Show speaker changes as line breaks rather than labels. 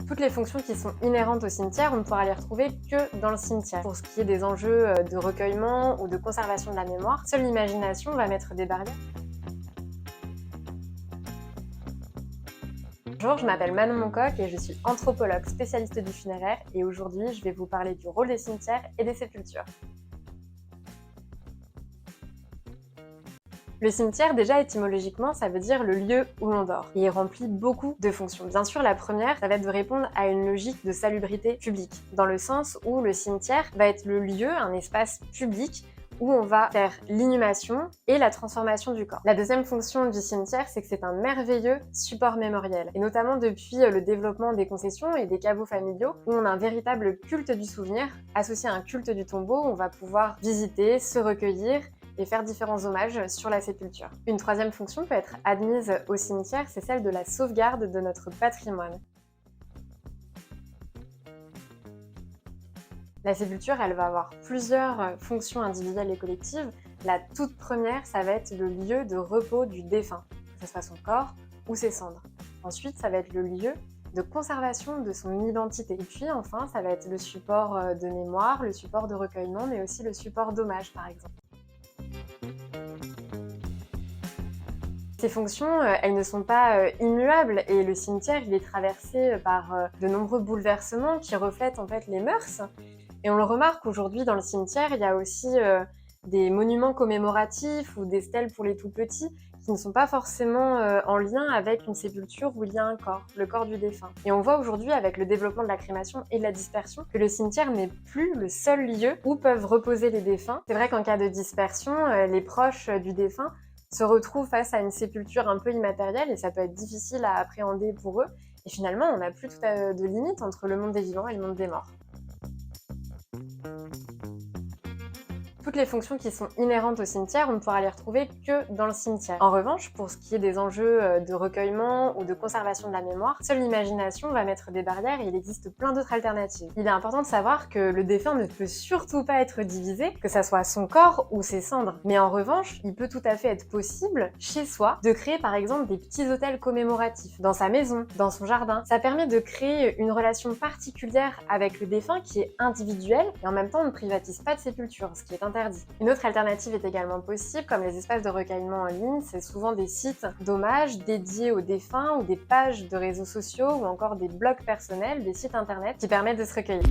Toutes les fonctions qui sont inhérentes au cimetière, on ne pourra les retrouver que dans le cimetière. Pour ce qui est des enjeux de recueillement ou de conservation de la mémoire, seule l'imagination va mettre des barrières. Bonjour, je m'appelle Manon Moncoq et je suis anthropologue spécialiste du funéraire et aujourd'hui je vais vous parler du rôle des cimetières et des sépultures. Le cimetière, déjà étymologiquement, ça veut dire le lieu où l'on dort. Et il remplit beaucoup de fonctions. Bien sûr, la première, ça va être de répondre à une logique de salubrité publique, dans le sens où le cimetière va être le lieu, un espace public, où on va faire l'inhumation et la transformation du corps. La deuxième fonction du cimetière, c'est que c'est un merveilleux support mémoriel. Et notamment depuis le développement des concessions et des caveaux familiaux, où on a un véritable culte du souvenir, associé à un culte du tombeau, où on va pouvoir visiter, se recueillir, et faire différents hommages sur la sépulture. Une troisième fonction peut être admise au cimetière, c'est celle de la sauvegarde de notre patrimoine. La sépulture, elle va avoir plusieurs fonctions individuelles et collectives. La toute première, ça va être le lieu de repos du défunt, que ce soit son corps ou ses cendres. Ensuite, ça va être le lieu de conservation de son identité. Et puis enfin, ça va être le support de mémoire, le support de recueillement, mais aussi le support d'hommage, par exemple. Ces fonctions, elles ne sont pas immuables et le cimetière, il est traversé par de nombreux bouleversements qui reflètent en fait les mœurs. Et on le remarque aujourd'hui dans le cimetière, il y a aussi des monuments commémoratifs ou des stèles pour les tout-petits qui ne sont pas forcément en lien avec une sépulture où il y a un corps, le corps du défunt. Et on voit aujourd'hui avec le développement de la crémation et de la dispersion que le cimetière n'est plus le seul lieu où peuvent reposer les défunts. C'est vrai qu'en cas de dispersion, les proches du défunt se retrouvent face à une sépulture un peu immatérielle et ça peut être difficile à appréhender pour eux. Et finalement, on n'a plus de limite entre le monde des vivants et le monde des morts. Toutes les fonctions qui sont inhérentes au cimetière, on ne pourra les retrouver que dans le cimetière. En revanche, pour ce qui est des enjeux de recueillement ou de conservation de la mémoire, seule l'imagination va mettre des barrières et il existe plein d'autres alternatives. Il est important de savoir que le défunt ne peut surtout pas être divisé, que ça soit son corps ou ses cendres. Mais en revanche, il peut tout à fait être possible, chez soi, de créer par exemple des petits hôtels commémoratifs, dans sa maison, dans son jardin. Ça permet de créer une relation particulière avec le défunt qui est individuelle et en même temps on ne privatise pas de sépulture, ce qui est interdit. Une autre alternative est également possible, comme les espaces de recueillement en ligne, c'est souvent des sites d'hommage dédiés aux défunts ou des pages de réseaux sociaux ou encore des blogs personnels, des sites internet qui permettent de se recueillir.